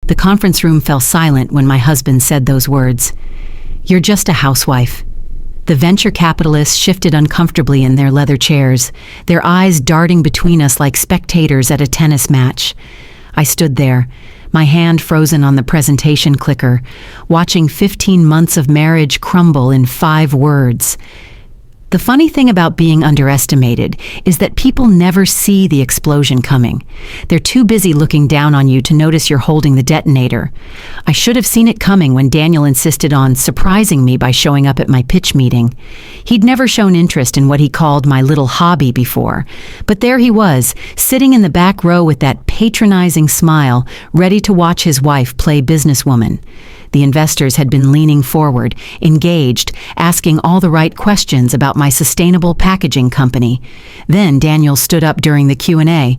The conference room fell silent when my husband said those words. "You're just a housewife." The venture capitalists shifted uncomfortably in their leather chairs, their eyes darting between us like spectators at a tennis match. I stood there, my hand frozen on the presentation clicker, watching 15 months of marriage crumble in 5 words. The funny thing about being underestimated is that people never see the explosion coming. They're too busy looking down on you to notice you're holding the detonator. I should have seen it coming when Daniel insisted on surprising me by showing up at my pitch meeting. He'd never shown interest in what he called my little hobby before, but there he was, sitting in the back row with that patronizing smile, ready to watch his wife play businesswoman. The investors had been leaning forward, engaged, asking all the right questions about my sustainable packaging company. Then Daniel stood up during the Q&A.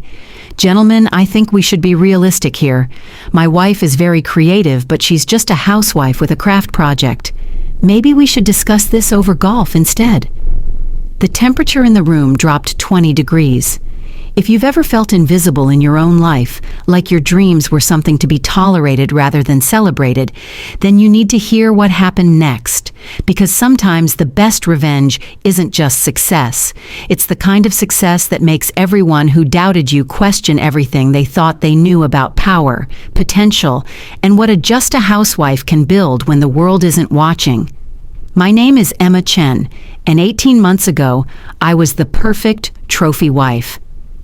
"Gentlemen, I think we should be realistic here. My wife is very creative, but she's just a housewife with a craft project. Maybe we should discuss this over golf instead." The temperature in the room dropped 20 degrees. If you've ever felt invisible in your own life, like your dreams were something to be tolerated rather than celebrated, then you need to hear what happened next. Because sometimes the best revenge isn't just success. It's the kind of success that makes everyone who doubted you question everything they thought they knew about power, potential, and what a just a housewife can build when the world isn't watching. My name is Emma Chen, and 18 months ago, I was the perfect trophy wife.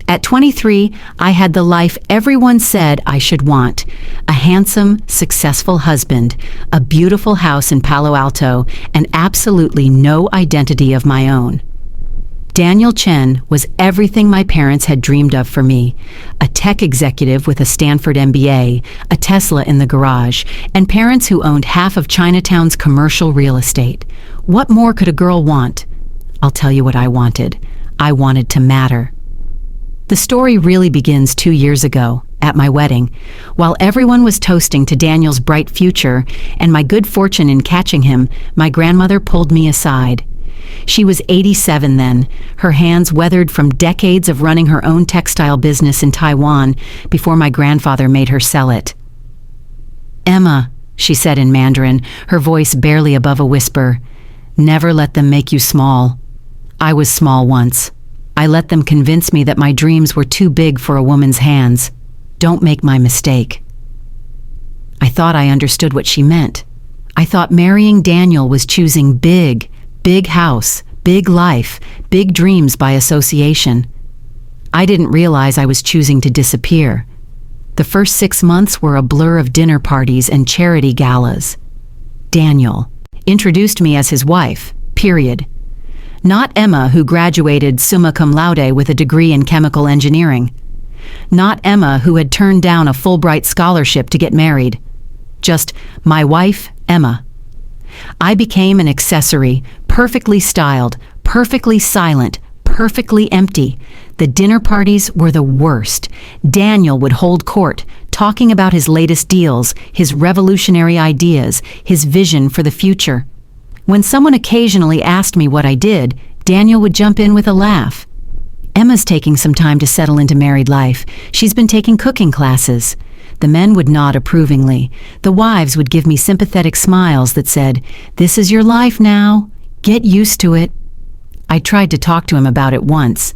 At 23, I had the life everyone said I should want: a handsome, successful husband, a beautiful house in Palo Alto, and absolutely no identity of my own. Daniel Chen was everything my parents had dreamed of for me: a tech executive with a Stanford MBA, a Tesla in the garage, and parents who owned half of Chinatown's commercial real estate. What more could a girl want? I'll tell you what I wanted. I wanted to matter. The story really begins 2 years ago, at my wedding. While everyone was toasting to Daniel's bright future and my good fortune in catching him, my grandmother pulled me aside. She was 87 then, her hands weathered from decades of running her own textile business in Taiwan before my grandfather made her sell it. "Emma," she said in Mandarin, her voice barely above a whisper, "never let them make you small. I was small once. I let them convince me that my dreams were too big for a woman's hands. Don't make my mistake." I thought I understood what she meant. I thought marrying Daniel was choosing big house, big life, big dreams by association. I didn't realize I was choosing to disappear. The first 6 months were a blur of dinner parties and charity galas. Daniel introduced me as his wife, period. Not Emma, who graduated summa cum laude with a degree in chemical engineering. Not Emma, who had turned down a Fulbright scholarship to get married. Just my wife, Emma. I became an accessory, perfectly styled, perfectly silent, perfectly empty. The dinner parties were the worst. Daniel would hold court, talking about his latest deals, his revolutionary ideas, his vision for the future. When someone occasionally asked me what I did, Daniel would jump in with a laugh. "Emma's taking some time to settle into married life. She's been taking cooking classes." The men would nod approvingly. The wives would give me sympathetic smiles that said, "This is your life now. Get used to it." I tried to talk to him about it once.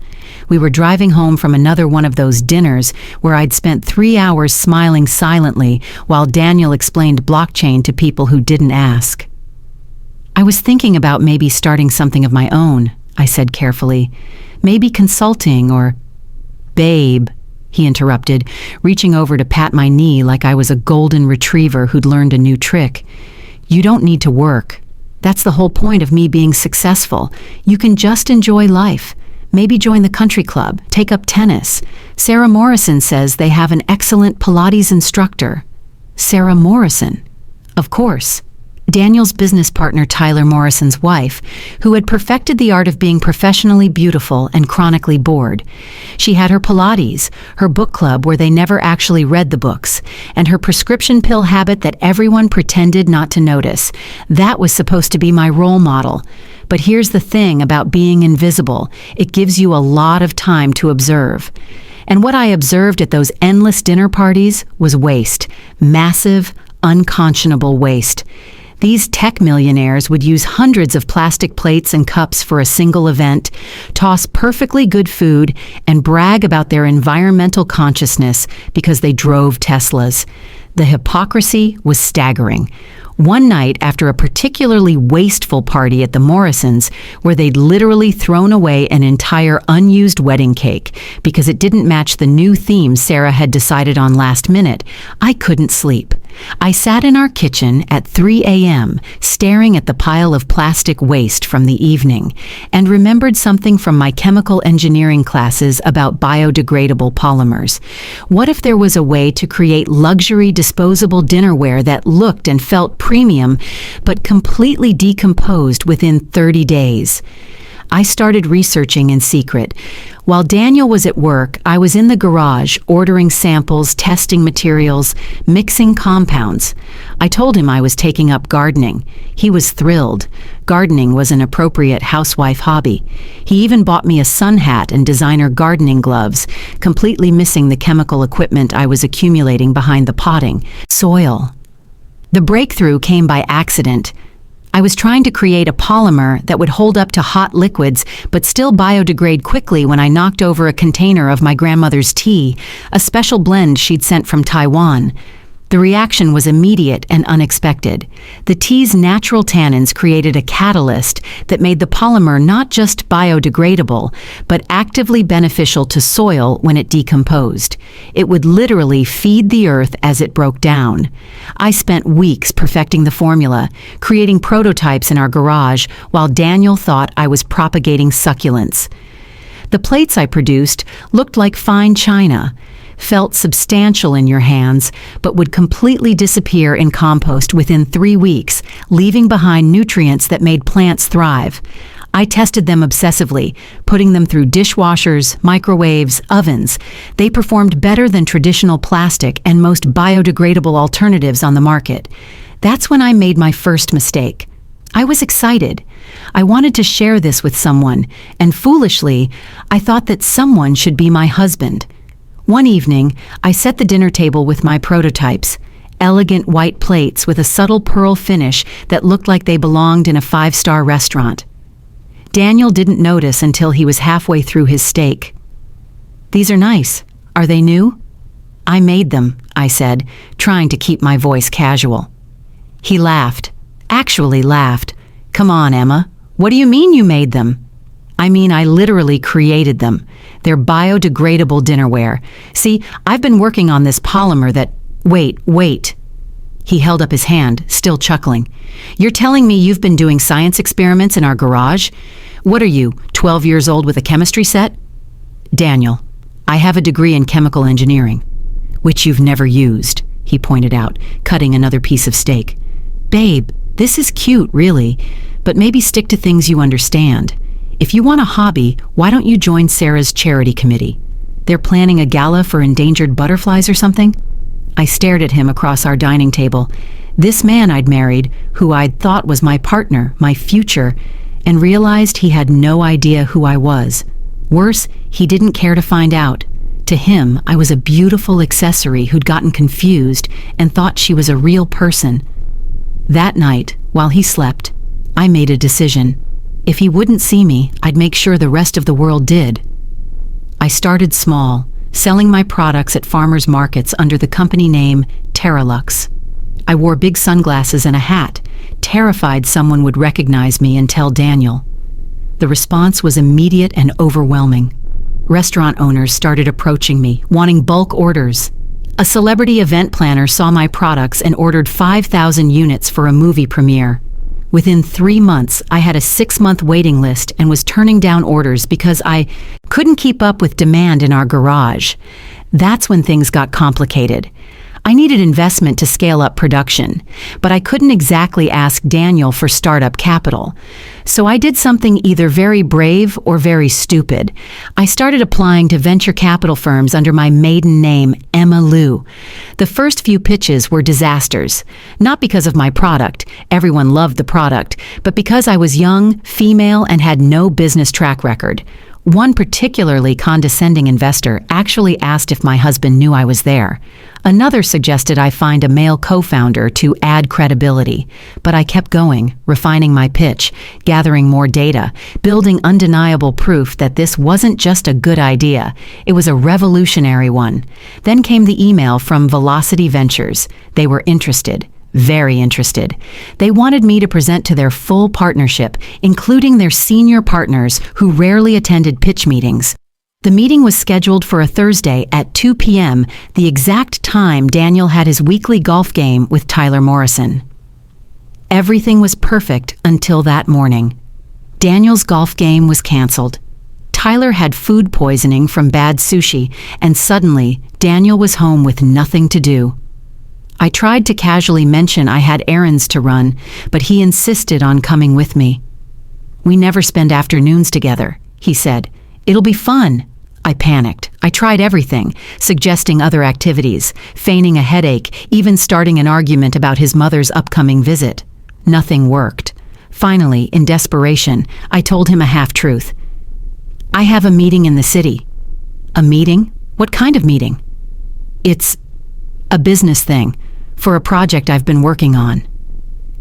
We were driving home from another one of those dinners where I'd spent 3 hours smiling silently while Daniel explained blockchain to people who didn't ask. "I was thinking about maybe starting something of my own," I said carefully. "Maybe consulting or—" "Babe," he interrupted, reaching over to pat my knee like I was a golden retriever who'd learned a new trick. "You don't need to work. That's the whole point of me being successful. You can just enjoy life. Maybe join the country club, take up tennis. Sarah Morrison says they have an excellent Pilates instructor." Sarah Morrison? Of course. Daniel's business partner Tyler Morrison's wife, who had perfected the art of being professionally beautiful and chronically bored. She had her Pilates, her book club where they never actually read the books, and her prescription pill habit that everyone pretended not to notice. That was supposed to be my role model. But here's the thing about being invisible: it gives you a lot of time to observe. And what I observed at those endless dinner parties was waste. Massive, unconscionable waste. These tech millionaires would use hundreds of plastic plates and cups for a single event, toss perfectly good food, and brag about their environmental consciousness because they drove Teslas. The hypocrisy was staggering. One night, after a particularly wasteful party at the Morrisons, where they'd literally thrown away an entire unused wedding cake because it didn't match the new theme Sarah had decided on last minute, I couldn't sleep. I sat in our kitchen at 3 a.m., staring at the pile of plastic waste from the evening, and remembered something from my chemical engineering classes about biodegradable polymers. What if there was a way to create luxury disposable dinnerware that looked and felt premium, but completely decomposed within 30 days? I started researching in secret. While Daniel was at work, I was in the garage ordering samples, testing materials, mixing compounds. I told him I was taking up gardening. He was thrilled. Gardening was an appropriate housewife hobby. He even bought me a sun hat and designer gardening gloves, completely missing the chemical equipment I was accumulating behind the potting. Soil. The breakthrough came by accident. I was trying to create a polymer that would hold up to hot liquids but still biodegrade quickly when I knocked over a container of my grandmother's tea, a special blend she'd sent from Taiwan. The reaction was immediate and unexpected. The tea's natural tannins created a catalyst that made the polymer not just biodegradable, but actively beneficial to soil when it decomposed. It would literally feed the earth as it broke down. I spent weeks perfecting the formula, creating prototypes in our garage, while Daniel thought I was propagating succulents. The plates I produced looked like fine china, felt substantial in your hands, but would completely disappear in compost within 3 weeks, leaving behind nutrients that made plants thrive. I tested them obsessively, putting them through dishwashers, microwaves, ovens. They performed better than traditional plastic and most biodegradable alternatives on the market. That's when I made my first mistake. I was excited. I wanted to share this with someone, and foolishly, I thought that someone should be my husband. One evening, I set the dinner table with my prototypes, elegant white plates with a subtle pearl finish that looked like they belonged in a 5-star restaurant. Daniel didn't notice until he was halfway through his steak. "These are nice. Are they new?" "I made them," I said, trying to keep my voice casual. He laughed. Actually laughed. "Come on, Emma. What do you mean you made them?" "I mean, I literally created them. They're biodegradable dinnerware. See, I've been working on this polymer that—" Wait. He held up his hand, still chuckling. "You're telling me you've been doing science experiments in our garage? What are you, 12 years old with a chemistry set?" "Daniel, I have a degree in chemical engineering." "Which you've never used," he pointed out, cutting another piece of steak. "Babe, this is cute, really, but maybe stick to things you understand. If you want a hobby, why don't you join Sarah's charity committee? They're planning a gala for endangered butterflies or something?" I stared at him across our dining table. This man I'd married, who I'd thought was my partner, my future, and realized he had no idea who I was. Worse, he didn't care to find out. To him, I was a beautiful accessory who'd gotten confused and thought she was a real person. That night, while he slept, I made a decision. If he wouldn't see me, I'd make sure the rest of the world did. I started small, selling my products at farmers markets under the company name Terralux. I wore big sunglasses and a hat, terrified someone would recognize me and tell Daniel. The response was immediate and overwhelming. Restaurant owners started approaching me, wanting bulk orders. A celebrity event planner saw my products and ordered 5,000 units for a movie premiere. Within 3 months, I had a 6-month waiting list and was turning down orders because I couldn't keep up with demand in our garage. That's when things got complicated. I needed investment to scale up production, but I couldn't exactly ask Daniel for startup capital. So I did something either very brave or very stupid. I started applying to venture capital firms under my maiden name, Emma Lou. The first few pitches were disasters, not because of my product, everyone loved the product, but because I was young, female, and had no business track record. One particularly condescending investor actually asked if my husband knew I was there. Another suggested I find a male co-founder to add credibility, but I kept going, refining my pitch, gathering more data, building undeniable proof that this wasn't just a good idea, it was a revolutionary one. Then came the email from Velocity Ventures. They were interested. Very interested. They wanted me to present to their full partnership, including their senior partners who rarely attended pitch meetings. The meeting was scheduled for a Thursday at 2 p.m., the exact time Daniel had his weekly golf game with Tyler Morrison. Everything was perfect until that morning. Daniel's golf game was canceled. Tyler had food poisoning from bad sushi, and suddenly Daniel was home with nothing to do. I tried to casually mention I had errands to run, but he insisted on coming with me. "We never spend afternoons together," he said. "It'll be fun." I panicked. I tried everything, suggesting other activities, feigning a headache, even starting an argument about his mother's upcoming visit. Nothing worked. Finally, in desperation, I told him a half-truth. "I have a meeting in the city." "A meeting? What kind of meeting?" "It's a business thing, for a project I've been working on."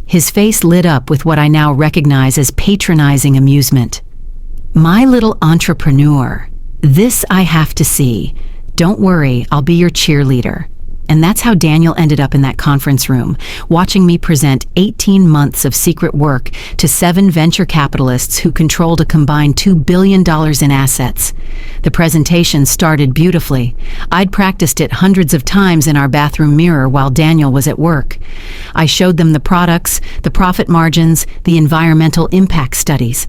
His face lit up with what I now recognize as patronizing amusement. "My little entrepreneur. This I have to see. Don't worry, I'll be your cheerleader." And that's how Daniel ended up in that conference room, watching me present 18 months of secret work to 7 venture capitalists who controlled a combined $2 billion in assets. The presentation started beautifully. I'd practiced it hundreds of times in our bathroom mirror while Daniel was at work. I showed them the products, the profit margins, the environmental impact studies.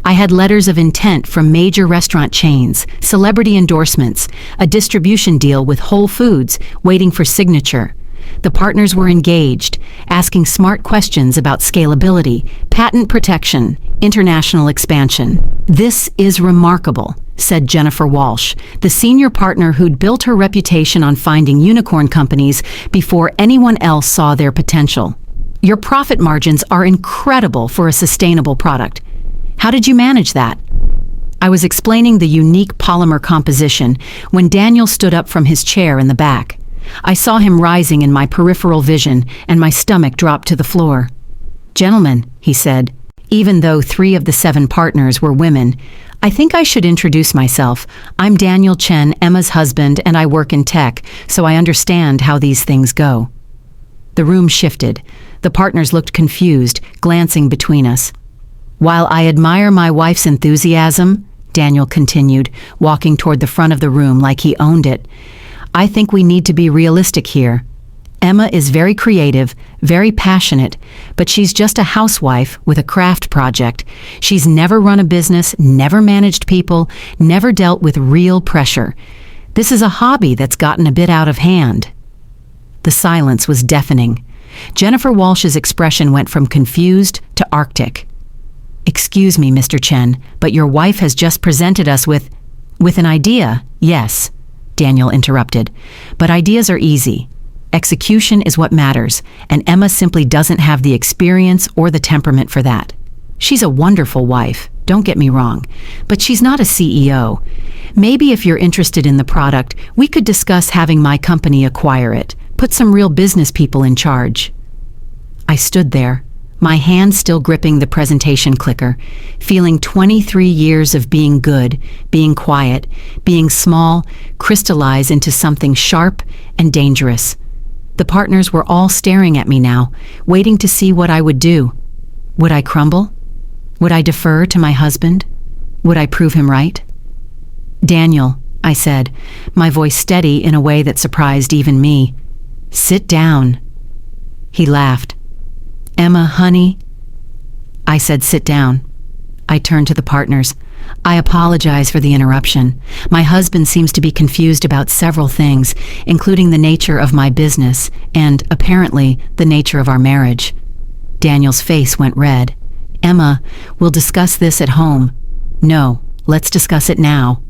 I had letters of intent from major restaurant chains, celebrity endorsements, a distribution deal with Whole Foods waiting for signature. The partners were engaged, asking smart questions about scalability, patent protection, international expansion. "This is remarkable," said Jennifer Walsh, the senior partner who'd built her reputation on finding unicorn companies before anyone else saw their potential. "Your profit margins are incredible for a sustainable product. How did you manage that?" I was explaining the unique polymer composition when Daniel stood up from his chair in the back. I saw him rising in my peripheral vision, and my stomach dropped to the floor. "Gentlemen," he said, even though 3 of the 7 partners were women, "I think I should introduce myself. I'm Daniel Chen, Emma's husband, and I work in tech, so I understand how these things go." The room shifted. The partners looked confused, glancing between us. "While I admire my wife's enthusiasm," Daniel continued, walking toward the front of the room like he owned it, "I think we need to be realistic here. Emma is very creative, very passionate, but she's just a housewife with a craft project. She's never run a business, never managed people, never dealt with real pressure. This is a hobby that's gotten a bit out of hand." The silence was deafening. Jennifer Walsh's expression went from confused to arctic. "Excuse me, Mr. Chen, but your wife has just presented us with an idea." "Yes," Daniel interrupted, "but ideas are easy. Execution is what matters, and Emma simply doesn't have the experience or the temperament for that. She's a wonderful wife, don't get me wrong, but she's not a CEO. Maybe if you're interested in the product, we could discuss having my company acquire it, put some real business people in charge." I stood there, my hand still gripping the presentation clicker, feeling 23 years of being good, being quiet, being small, crystallize into something sharp and dangerous. The partners were all staring at me now, waiting to see what I would do. Would I crumble? Would I defer to my husband? Would I prove him right? "Daniel," I said, my voice steady in a way that surprised even me. "Sit down." He laughed. "Emma, honey." I said, "Sit down." I turned to the partners. "I apologize for the interruption. My husband seems to be confused about several things, including the nature of my business and, apparently, the nature of our marriage." Daniel's face went red. "Emma, we'll discuss this at home." "No, let's discuss it now."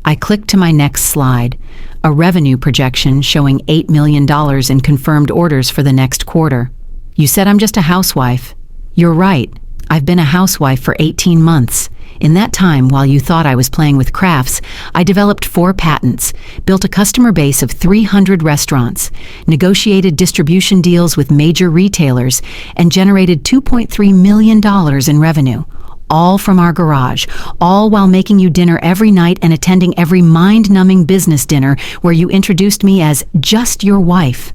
I clicked to my next slide, a revenue projection showing $8 million in confirmed orders for the next quarter. "You said I'm just a housewife." "You're right. I've been a housewife for 18 months. In that time, while you thought I was playing with crafts, I developed 4 patents, built a customer base of 300 restaurants, negotiated distribution deals with major retailers, and generated $2.3 million in revenue. All from our garage, all while making you dinner every night and attending every mind-numbing business dinner where you introduced me as just your wife.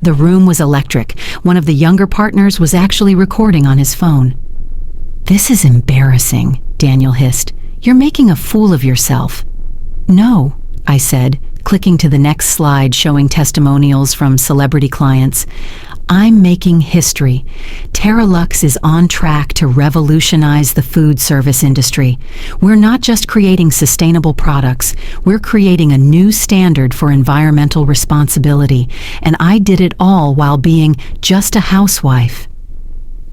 The room was electric. One of the younger partners was actually recording on his phone. "This is embarrassing," Daniel hissed. "You're making a fool of yourself." "No," I said, clicking to the next slide showing testimonials from celebrity clients. "I'm making history. Terralux is on track to revolutionize the food service industry. We're not just creating sustainable products, we're creating a new standard for environmental responsibility, and I did it all while being just a housewife."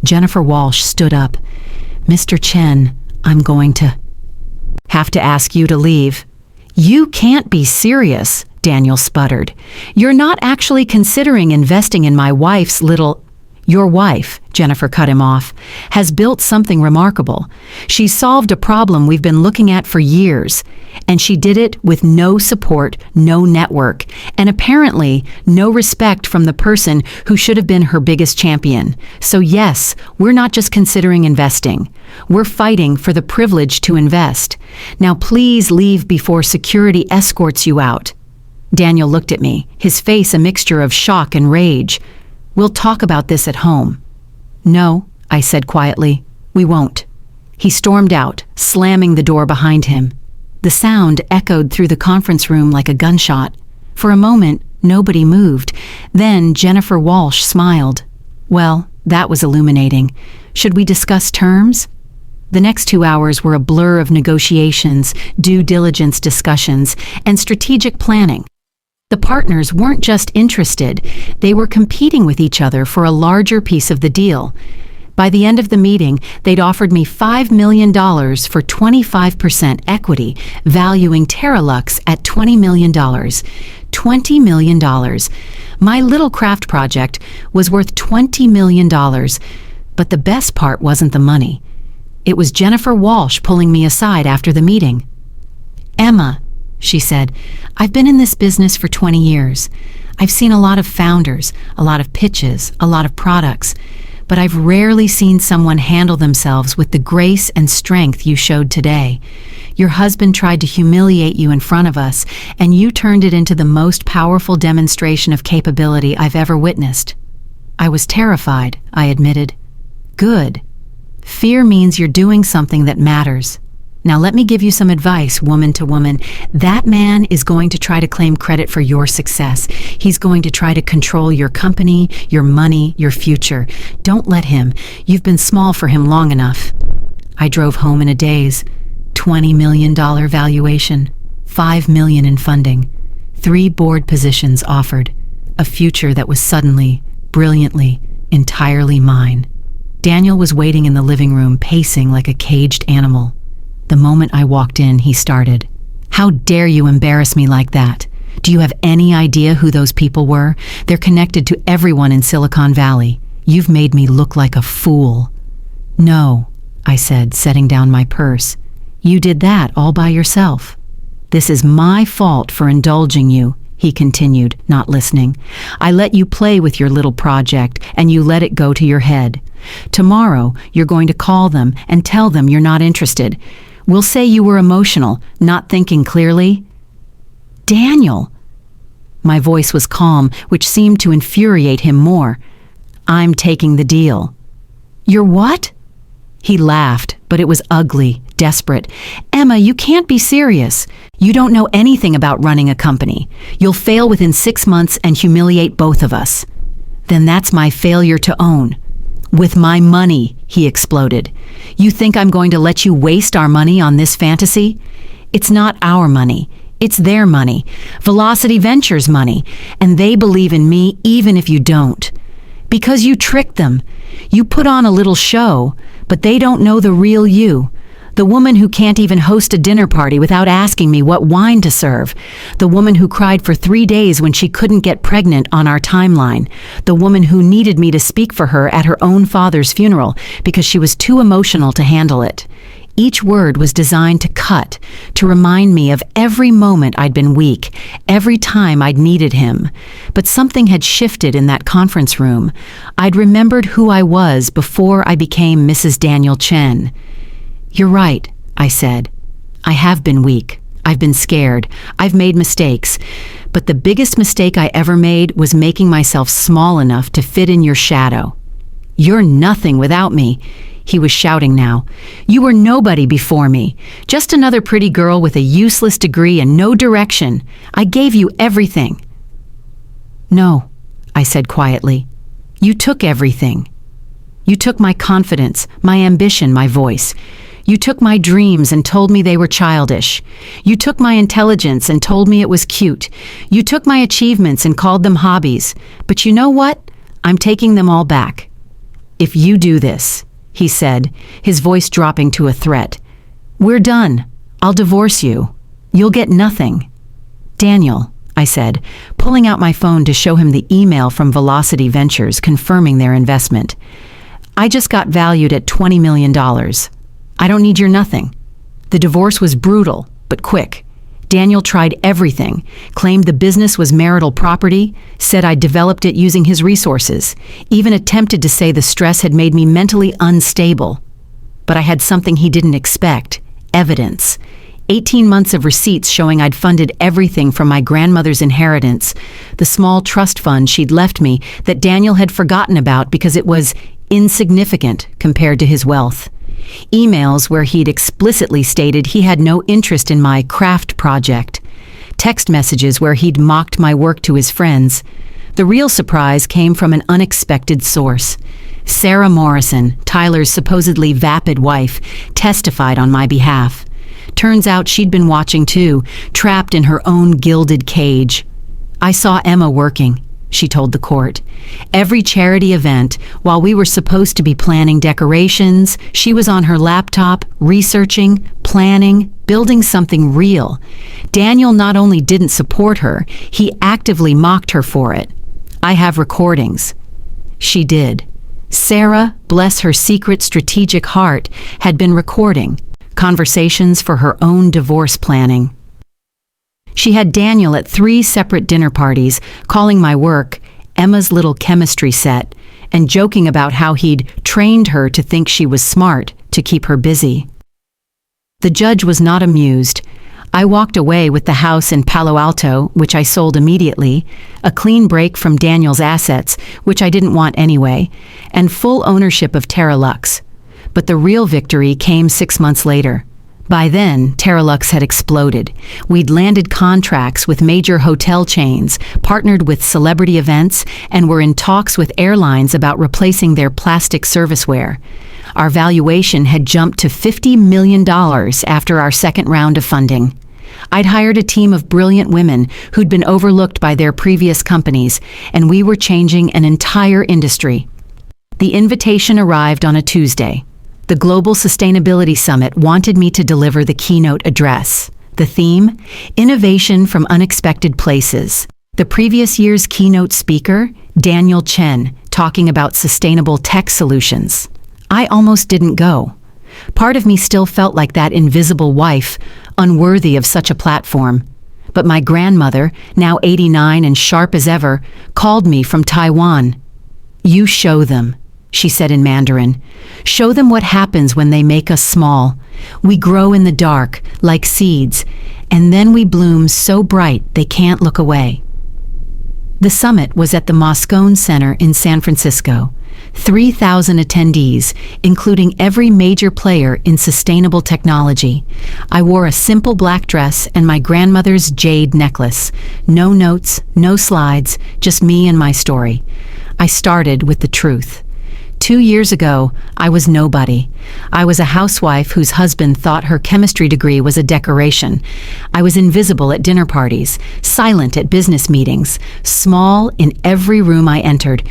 Jennifer Walsh stood up. "Mr. Chen, I'm going to have to ask you to leave." "You can't be serious," Daniel sputtered. "You're not actually considering investing in my wife's little—" "Your wife," Jennifer cut him off, "has built something remarkable. She solved a problem we've been looking at for years, and she did it with no support, no network, and apparently no respect from the person who should have been her biggest champion. So yes, we're not just considering investing. We're fighting for the privilege to invest. Now please leave before security escorts you out." Daniel looked at me, his face a mixture of shock and rage. "We'll talk about this at home." "No," I said quietly, "we won't." He stormed out, slamming the door behind him. The sound echoed through the conference room like a gunshot. For a moment, nobody moved. Then Jennifer Walsh smiled. "Well, that was illuminating. Should we discuss terms?" The next 2 hours were a blur of negotiations, due diligence discussions, and strategic planning. The partners weren't just interested, they were competing with each other for a larger piece of the deal. By the end of the meeting, they'd offered me $5 million for 25% equity, valuing Terralux at $20 million. $20 million. My little craft project was worth $20 million, but the best part wasn't the money. It was Jennifer Walsh pulling me aside after the meeting. "Emma," she said, "I've been in this business for 20 years. I've seen a lot of founders, a lot of pitches, a lot of products, but I've rarely seen someone handle themselves with the grace and strength you showed today. Your husband tried to humiliate you in front of us, and you turned it into the most powerful demonstration of capability I've ever witnessed." "I was terrified," I admitted. "Good. Fear means you're doing something that matters. Now let me give you some advice, woman to woman. That man is going to try to claim credit for your success. He's going to try to control your company, your money, your future. Don't let him. You've been small for him long enough." I drove home in a daze. $20 million valuation, $5 million in funding, 3 board positions offered, a future that was suddenly, brilliantly, entirely mine. Daniel was waiting in the living room, pacing like a caged animal. The moment I walked in, he started. "How dare you embarrass me like that? Do you have any idea who those people were? They're connected to everyone in Silicon Valley. You've made me look like a fool." "No," I said, setting down my purse. "You did that all by yourself." "This is my fault for indulging you," he continued, not listening. "I let you play with your little project, and you let it go to your head. Tomorrow, you're going to call them and tell them you're not interested. We'll say you were emotional, not thinking clearly." "Daniel!" My voice was calm, which seemed to infuriate him more. "I'm taking the deal." "You're what?" He laughed, but it was ugly, desperate. "Emma, you can't be serious. You don't know anything about running a company. You'll fail within 6 months and humiliate both of us." "Then that's my failure to own." "With my money," he exploded. "You think I'm going to let you waste our money on this fantasy? It's not our money. It's their money, Velocity Ventures' money, and they believe in me even if you don't. Because you tricked them. You put on a little show, but they don't know the real you. The woman who can't even host a dinner party without asking me what wine to serve. The woman who cried for 3 days when she couldn't get pregnant on our timeline. The woman who needed me to speak for her at her own father's funeral because she was too emotional to handle it. Each word was designed to cut, to remind me of every moment I'd been weak, every time I'd needed him. But something had shifted in that conference room. I'd remembered who I was before I became Mrs. Daniel Chen. "You're right," I said. "I have been weak. I've been scared. I've made mistakes. But the biggest mistake I ever made was making myself small enough to fit in your shadow. You're nothing without me." He was shouting now. "You were nobody before me. Just another pretty girl with a useless degree and no direction. I gave you everything." "No," I said quietly. "You took everything. You took my confidence, my ambition, my voice. You took my dreams and told me they were childish. You took my intelligence and told me it was cute. You took my achievements and called them hobbies. But you know what? I'm taking them all back. If you do this," he said, his voice dropping to a threat, "we're done. I'll divorce you. You'll get nothing." "Daniel," I said, pulling out my phone to show him the email from Velocity Ventures confirming their investment. "I just got valued at $20 million. I don't need your nothing." The divorce was brutal, but quick. Daniel tried everything, claimed the business was marital property, said I'd developed it using his resources, even attempted to say the stress had made me mentally unstable. But I had something he didn't expect: evidence. 18 months of receipts showing I'd funded everything from my grandmother's inheritance, the small trust fund she'd left me that Daniel had forgotten about because it was insignificant compared to his wealth. Emails where he'd explicitly stated he had no interest in my craft project. Text messages where he'd mocked my work to his friends. The real surprise came from an unexpected source. Sarah Morrison, Tyler's supposedly vapid wife, testified on my behalf. Turns out she'd been watching too, trapped in her own gilded cage. "I saw Emma working," she told the court. "Every charity event, while we were supposed to be planning decorations, she was on her laptop, researching, planning, building something real. Daniel not only didn't support her, he actively mocked her for it. I have recordings." She did. Sarah, bless her secret strategic heart, had been recording conversations for her own divorce planning. She had Daniel at 3 separate dinner parties, calling my work Emma's little chemistry set, and joking about how he'd trained her to think she was smart to keep her busy. The judge was not amused. I walked away with the house in Palo Alto, which I sold immediately, a clean break from Daniel's assets, which I didn't want anyway, and full ownership of Terralux. But the real victory came 6 months later. By then, Terralux had exploded. We'd landed contracts with major hotel chains, partnered with celebrity events, and were in talks with airlines about replacing their plastic serviceware. Our valuation had jumped to $50 million after our second round of funding. I'd hired a team of brilliant women who'd been overlooked by their previous companies, and we were changing an entire industry. The invitation arrived on a Tuesday. The Global Sustainability Summit wanted me to deliver the keynote address. The theme? Innovation from Unexpected Places. The previous year's keynote speaker, Daniel Chen, talking about sustainable tech solutions. I almost didn't go. Part of me still felt like that invisible wife, unworthy of such a platform. But my grandmother, now 89 and sharp as ever, called me from Taiwan. "You show them," she said in Mandarin. "Show them what happens when they make us small. We grow in the dark, like seeds, and then we bloom so bright they can't look away." The summit was at the Moscone Center in San Francisco. 3,000 attendees, including every major player in sustainable technology. I wore a simple black dress and my grandmother's jade necklace. No notes, no slides, just me and my story. I started with the truth. 2 years ago, I was nobody. I was a housewife whose husband thought her chemistry degree was a decoration. I was invisible at dinner parties, silent at business meetings, small in every room I entered.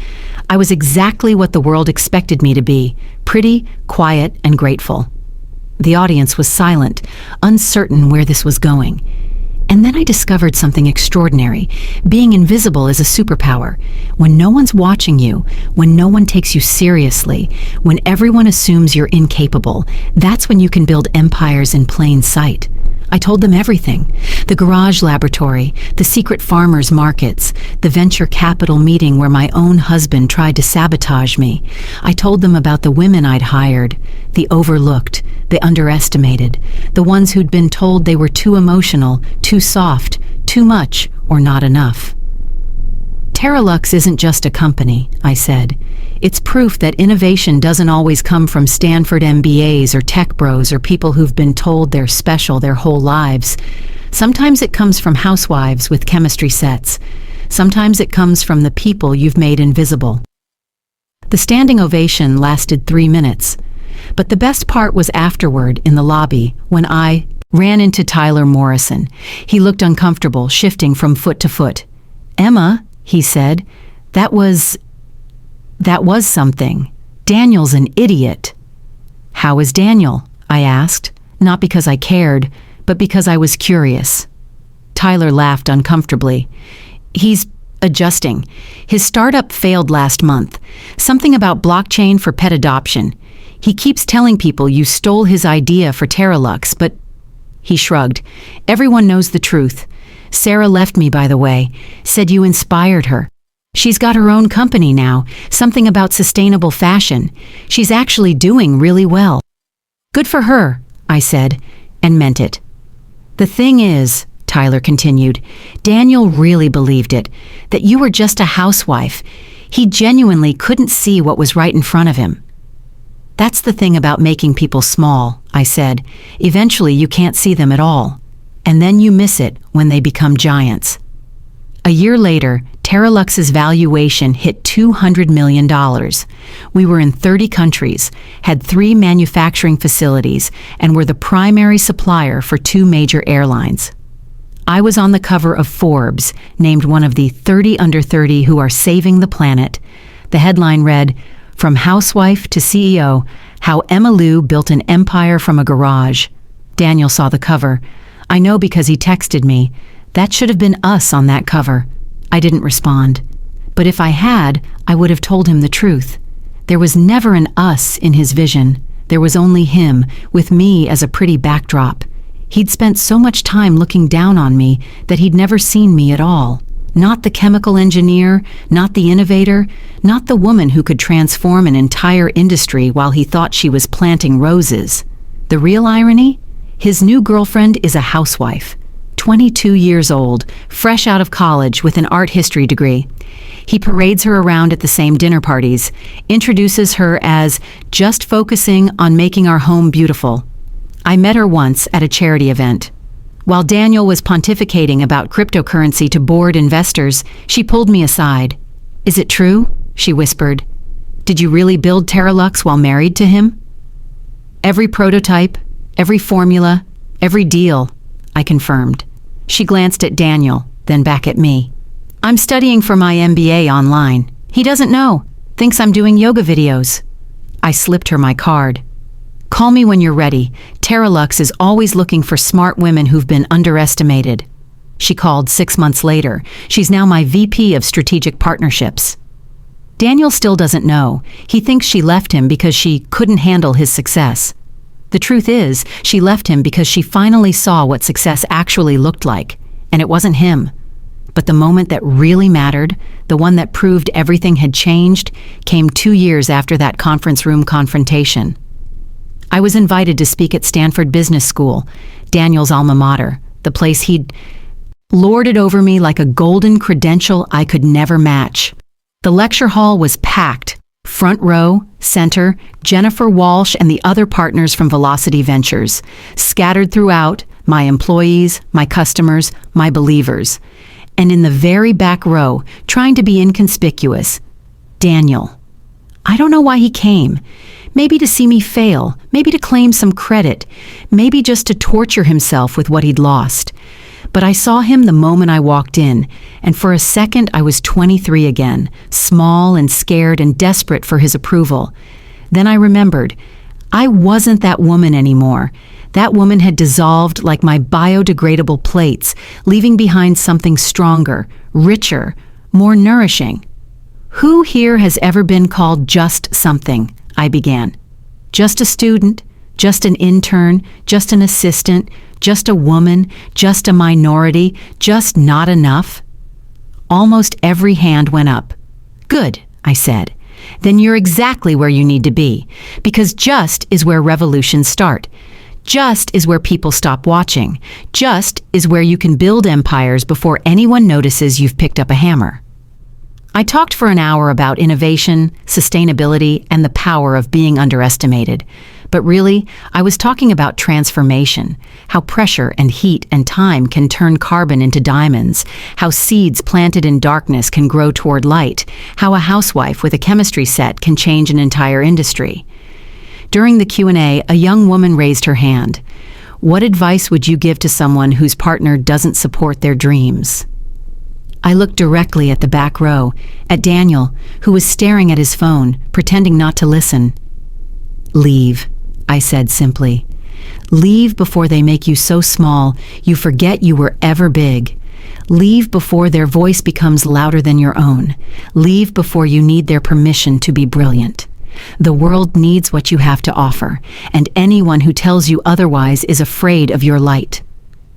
I was exactly what the world expected me to be, pretty, quiet, and grateful. The audience was silent, uncertain where this was going. And then I discovered something extraordinary. Being invisible is a superpower. When no one's watching you, when no one takes you seriously, when everyone assumes you're incapable, that's when you can build empires in plain sight. I told them everything. The garage laboratory, the secret farmers markets, the venture capital meeting where my own husband tried to sabotage me. I told them about the women I'd hired, the overlooked, the underestimated, the ones who'd been told they were too emotional, too soft, too much, or not enough. Terralux isn't just a company, I said. It's proof that innovation doesn't always come from Stanford MBAs or tech bros or people who've been told they're special their whole lives. Sometimes it comes from housewives with chemistry sets. Sometimes it comes from the people you've made invisible. The standing ovation lasted 3 minutes, but the best part was afterward in the lobby when I ran into Tyler Morrison. He looked uncomfortable, shifting from foot to foot. "Emma," he said, that was something. Daniel's an idiot." "How is Daniel?" I asked, not because I cared, but because I was curious. Tyler laughed uncomfortably. "He's adjusting. His startup failed last month. Something about blockchain for pet adoption. He keeps telling people you stole his idea for Terralux, but..." He shrugged. "Everyone knows the truth. Sarah left me, by the way, said you inspired her. She's got her own company now, something about sustainable fashion. She's actually doing really well." "Good for her," I said, and meant it. "The thing is," Tyler continued, "Daniel really believed it, that you were just a housewife. He genuinely couldn't see what was right in front of him." "That's the thing about making people small," I said. "Eventually you can't see them at all. And then you miss it when they become giants." A year later, Terralux's valuation hit $200 million. We were in 30 countries, had 3 manufacturing facilities, and were the primary supplier for 2 major airlines. I was on the cover of Forbes, named one of the 30 under 30 who are saving the planet. The headline read, "From Housewife to CEO, How Emma Lou Built an Empire from a Garage." Daniel saw the cover. I know because he texted me. That should have been us on that cover. I didn't respond. But if I had, I would have told him the truth. There was never an us in his vision. There was only him, with me as a pretty backdrop. He'd spent so much time looking down on me that he'd never seen me at all. Not the chemical engineer, not the innovator, not the woman who could transform an entire industry while he thought she was planting roses. The real irony? His new girlfriend is a housewife. 22 years old, fresh out of college with an art history degree. He parades her around at the same dinner parties, introduces her as just focusing on making our home beautiful. I met her once at a charity event. While Daniel was pontificating about cryptocurrency to bored investors, she pulled me aside. "Is it true?" she whispered. "Did you really build Terralux while married to him?" "Every prototype, every formula, every deal," I confirmed. She glanced at Daniel, then back at me. "I'm studying for my MBA online. He doesn't know. Thinks I'm doing yoga videos." I slipped her my card. "Call me when you're ready. Terralux is always looking for smart women who've been underestimated." She called 6 months later. She's now my VP of Strategic Partnerships. Daniel still doesn't know. He thinks she left him because she couldn't handle his success. The truth is, she left him because she finally saw what success actually looked like, and it wasn't him. But the moment that really mattered, the one that proved everything had changed, came 2 years after that conference room confrontation. I was invited to speak at Stanford Business School, Daniel's alma mater, the place he'd lorded over me like a golden credential I could never match. The lecture hall was packed. Front row, center, Jennifer Walsh and the other partners from Velocity Ventures. Scattered throughout, my employees, my customers, my believers. And in the very back row, trying to be inconspicuous, Daniel. I don't know why he came. Maybe to see me fail, maybe to claim some credit, maybe just to torture himself with what he'd lost. But I saw him the moment I walked in, and for a second I was 23 again, small and scared and desperate for his approval. Then I remembered, I wasn't that woman anymore. That woman had dissolved like my biodegradable plates, leaving behind something stronger, richer, more nourishing. Who here has ever been called just something? I began. Just a student, just an intern, just an assistant, just a woman, just a minority, just not enough? Almost every hand went up. Good, I said. Then you're exactly where you need to be, because just is where revolutions start. Just is where people stop watching. Just is where you can build empires before anyone notices you've picked up a hammer. I talked for an hour about innovation, sustainability, and the power of being underestimated. But really, I was talking about transformation, how pressure and heat and time can turn carbon into diamonds, how seeds planted in darkness can grow toward light, how a housewife with a chemistry set can change an entire industry. During the Q&A, a young woman raised her hand. What advice would you give to someone whose partner doesn't support their dreams? I looked directly at the back row, at Daniel, who was staring at his phone, pretending not to listen. Leave, I said simply. Leave before they make you so small you forget you were ever big. Leave before their voice becomes louder than your own. Leave before you need their permission to be brilliant. The world needs what you have to offer, and anyone who tells you otherwise is afraid of your light.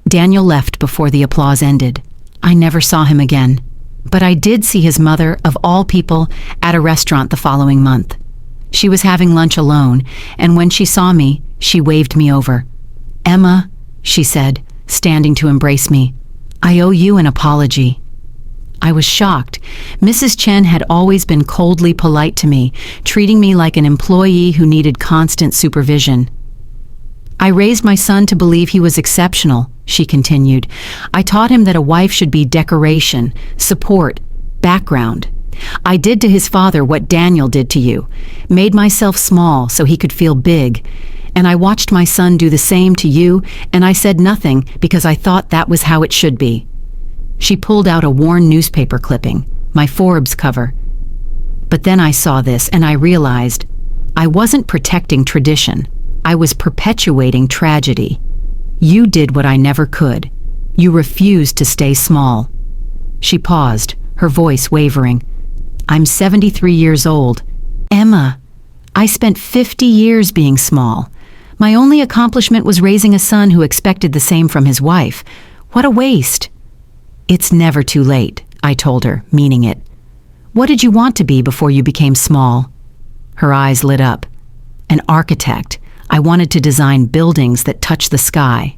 Daniel left before the applause ended. I never saw him again, but I did see his mother, of all people, at a restaurant the following month. She was having lunch alone, and when she saw me, she waved me over. Emma, she said, standing to embrace me, I owe you an apology. I was shocked. Mrs. Chen had always been coldly polite to me, treating me like an employee who needed constant supervision. I raised my son to believe he was exceptional, she continued. I taught him that a wife should be decoration, support, background. I did to his father what Daniel did to you, made myself small so he could feel big. And I watched my son do the same to you, and I said nothing because I thought that was how it should be. She pulled out a worn newspaper clipping, my Forbes cover. But then I saw this and I realized I wasn't protecting tradition. I was perpetuating tragedy. You did what I never could. You refused to stay small. She paused, her voice wavering. I'm 73 years old. Emma, I spent 50 years being small. My only accomplishment was raising a son who expected the same from his wife. What a waste. It's never too late, I told her, meaning it. What did you want to be before you became small? Her eyes lit up. An architect. I wanted to design buildings that touch the sky.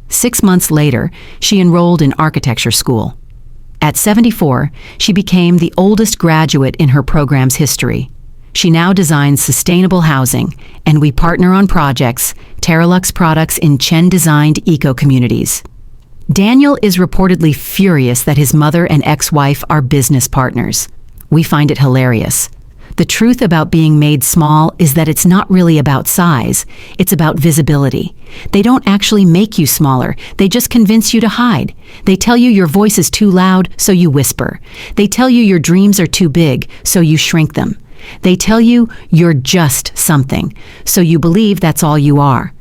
6 months later, she enrolled in architecture school. At 74, she became the oldest graduate in her program's history. She now designs sustainable housing, and we partner on projects, Terralux products in Chen-designed eco-communities. Daniel is reportedly furious that his mother and ex-wife are business partners. We find it hilarious. The truth about being made small is that it's not really about size, it's about visibility. They don't actually make you smaller, they just convince you to hide. They tell you your voice is too loud, so you whisper. They tell you your dreams are too big, so you shrink them. They tell you you're just something, so you believe that's all you are.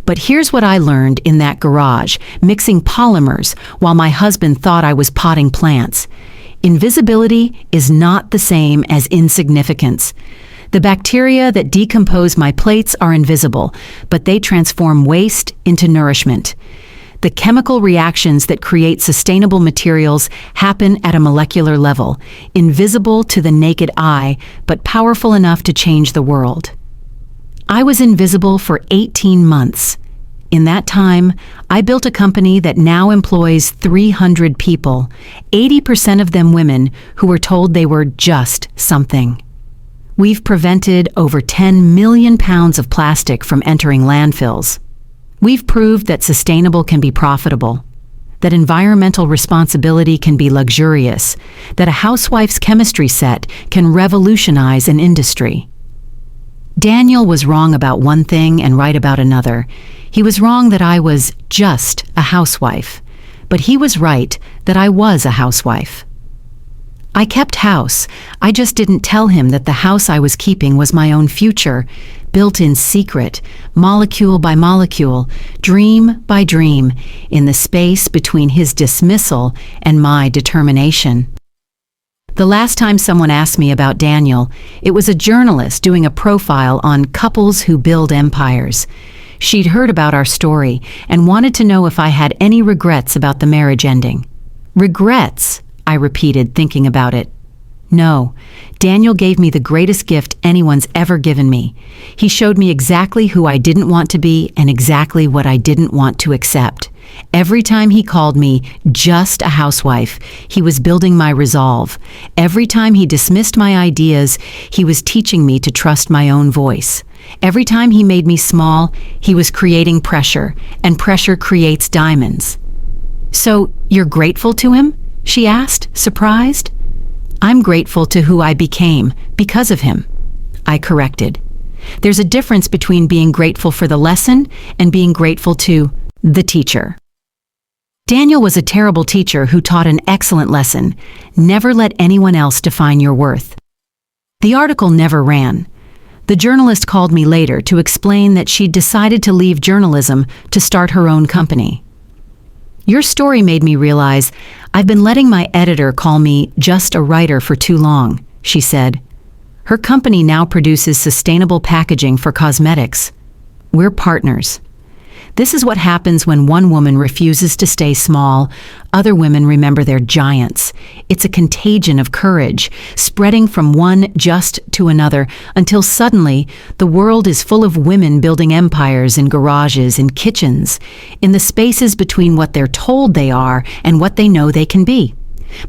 But here's what I learned in that garage, mixing polymers while my husband thought I was potting plants. Invisibility is not the same as insignificance. The bacteria that decompose my plates are invisible, but they transform waste into nourishment. The chemical reactions that create sustainable materials happen at a molecular level, invisible to the naked eye, but powerful enough to change the world. I was invisible for 18 months. In that time, I built a company that now employs 300 people, 80% of them women who were told they were just something. We've prevented over 10 million pounds of plastic from entering landfills. We've proved that sustainable can be profitable, that environmental responsibility can be luxurious, that a housewife's chemistry set can revolutionize an industry. Daniel was wrong about one thing and right about another. He was wrong that I was just a housewife, but he was right that I was a housewife. I kept house. I just didn't tell him that the house I was keeping was my own future, built in secret, molecule by molecule, dream by dream, in the space between his dismissal and my determination. The last time someone asked me about Daniel, it was a journalist doing a profile on couples who build empires. She'd heard about our story and wanted to know if I had any regrets about the marriage ending. Regrets, I repeated, thinking about it. No, Daniel gave me the greatest gift anyone's ever given me. He showed me exactly who I didn't want to be and exactly what I didn't want to accept. Every time he called me just a housewife, he was building my resolve. Every time he dismissed my ideas, he was teaching me to trust my own voice. Every time he made me small, he was creating pressure, and pressure creates diamonds. "So, you're grateful to him?" she asked, surprised. "I'm grateful to who I became because of him," I corrected. There's a difference between being grateful for the lesson and being grateful to the teacher. Daniel was a terrible teacher who taught an excellent lesson: never let anyone else define your worth. The article never ran. The journalist called me later to explain that she'd decided to leave journalism to start her own company. "Your story made me realize I've been letting my editor call me just a writer for too long," she said. Her company now produces sustainable packaging for cosmetics. We're partners. This is what happens when one woman refuses to stay small. Other women remember they're giants. It's a contagion of courage, spreading from one just to another, until suddenly the world is full of women building empires in garages, in kitchens, in the spaces between what they're told they are and what they know they can be.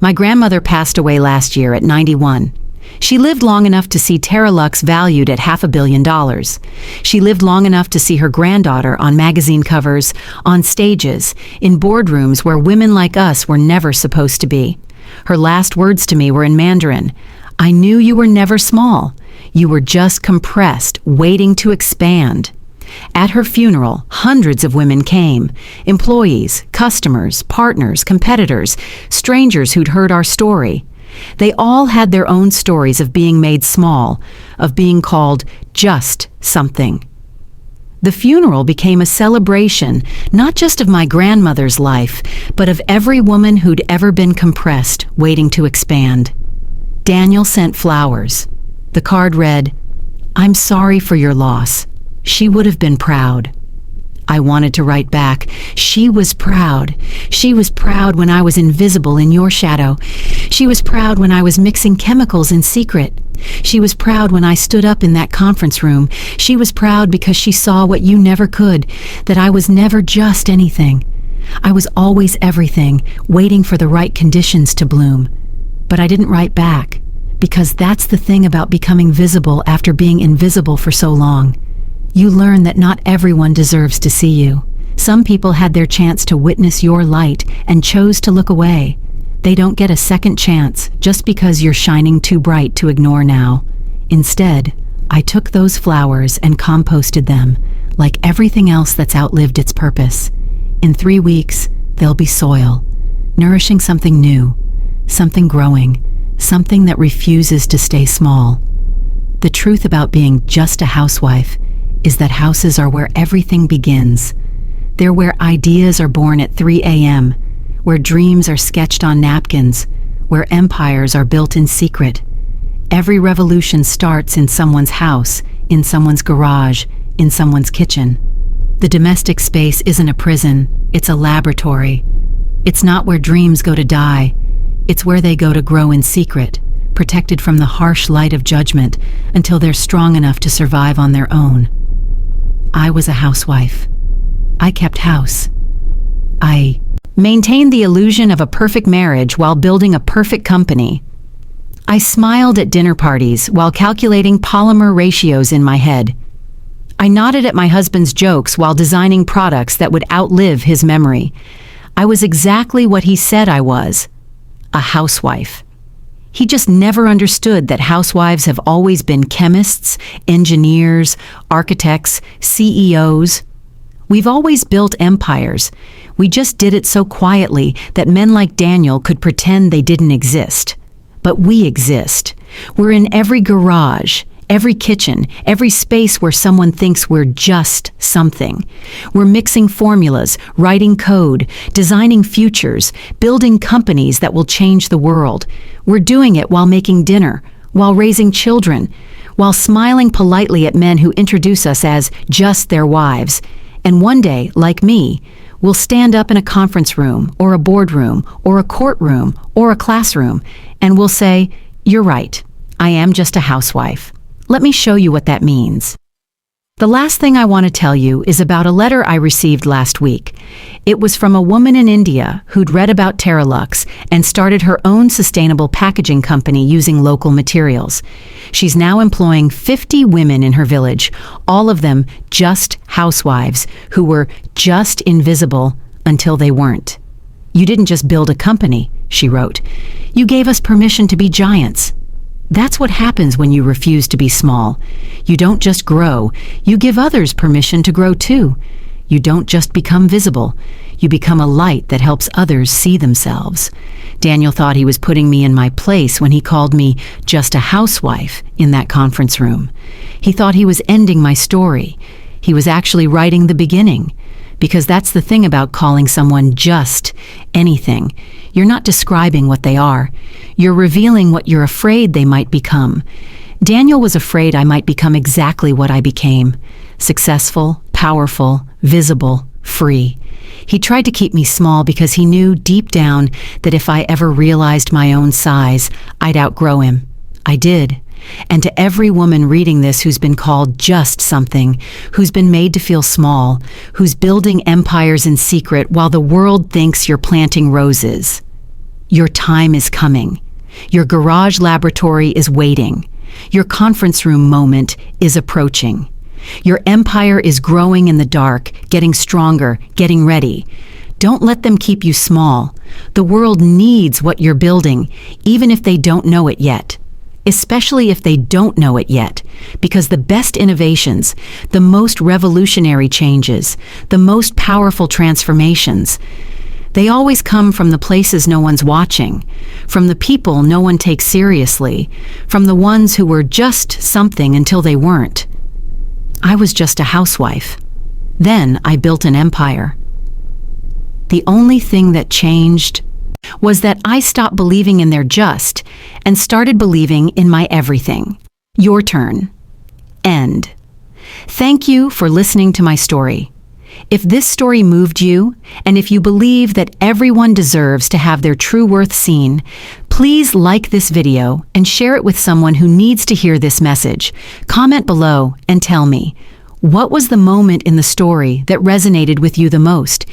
My grandmother passed away last year at 91. She lived long enough to see Terra Lux valued at $500 million. She lived long enough to see her granddaughter on magazine covers, on stages, in boardrooms where women like us were never supposed to be. Her last words to me were in Mandarin: "I knew you were never small. You were just compressed, waiting to expand." At her funeral, hundreds of women came: employees, customers, partners, competitors, strangers who'd heard our story. They all had their own stories of being made small, of being called just something. The funeral became a celebration, not just of my grandmother's life, but of every woman who'd ever been compressed, waiting to expand. Daniel sent flowers. The card read, "I'm sorry for your loss. She would have been proud." I wanted to write back, "She was proud. She was proud when I was invisible in your shadow. She was proud when I was mixing chemicals in secret. She was proud when I stood up in that conference room. She was proud because she saw what you never could, that I was never just anything. I was always everything, waiting for the right conditions to bloom." But I didn't write back, because that's the thing about becoming visible after being invisible for so long. You learn that not everyone deserves to see you. Some people had their chance to witness your light and chose to look away. They don't get a second chance just because you're shining too bright to ignore now. Instead, I took those flowers and composted them, like everything else that's outlived its purpose. In 3 weeks, they'll be soil, nourishing something new, something growing, something that refuses to stay small. The truth about being just a housewife is that houses are where everything begins. They're where ideas are born at 3 a.m., where dreams are sketched on napkins, where empires are built in secret. Every revolution starts in someone's house, in someone's garage, in someone's kitchen. The domestic space isn't a prison, it's a laboratory. It's not where dreams go to die, it's where they go to grow in secret, protected from the harsh light of judgment until they're strong enough to survive on their own. I was a housewife. I kept house. I maintained the illusion of a perfect marriage while building a perfect company. I smiled at dinner parties while calculating polymer ratios in my head. I nodded at my husband's jokes while designing products that would outlive his memory. I was exactly what he said I was: a housewife. He just never understood that housewives have always been chemists, engineers, architects, CEOs. We've always built empires. We just did it so quietly that men like Daniel could pretend they didn't exist. but we exist. We're in every garage, every kitchen, every space where someone thinks we're just something. We're mixing formulas, writing code, designing futures, building companies that will change the world. We're doing it while making dinner, while raising children, while smiling politely at men who introduce us as just their wives. And one day, like me, we'll stand up in a conference room, or a boardroom, or a courtroom, or a classroom, and we'll say, "You're right, I am just a housewife. Let me show you what that means." The last thing I want to tell you is about a letter I received last week. It was from a woman in India who'd read about Terralux and started her own sustainable packaging company using local materials. She's now employing 50 women in her village, all of them just housewives who were just invisible until they weren't. "You didn't just build a company," she wrote. "You gave us permission to be giants." That's what happens when you refuse to be small. You don't just grow, you give others permission to grow too. You don't just become visible, you become a light that helps others see themselves. Daniel thought he was putting me in my place when he called me just a housewife in that conference room. He thought he was ending my story. He was actually writing the beginning. Because that's the thing about calling someone just anything. You're not describing what they are. You're revealing what you're afraid they might become. Daniel was afraid I might become exactly what I became. Successful, powerful, visible, free. He tried to keep me small because he knew deep down that if I ever realized my own size, I'd outgrow him. I did. And to every woman reading this who's been called just something, who's been made to feel small, who's building empires in secret while the world thinks you're planting roses, your time is coming. Your garage laboratory is waiting. Your conference room moment is approaching. Your empire is growing in the dark, getting stronger, getting ready. Don't let them keep you small. The world needs what you're building, even if they don't know it yet. Especially if they don't know it yet, because the best innovations, the most revolutionary changes, the most powerful transformations, they always come from the places no one's watching, from the people no one takes seriously, from the ones who were just something until they weren't. I was just a housewife. Then I built an empire. The only thing that changed was that I stopped believing in their just and started believing in my everything. Your turn. End. Thank you for listening to my story. If this story moved you, and if you believe that everyone deserves to have their true worth seen, please like this video and share it with someone who needs to hear this message. Comment below and tell me, what was the moment in the story that resonated with you the most?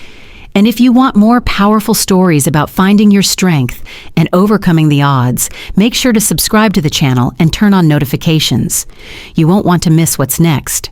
And if you want more powerful stories about finding your strength and overcoming the odds, make sure to subscribe to the channel and turn on notifications. You won't want to miss what's next.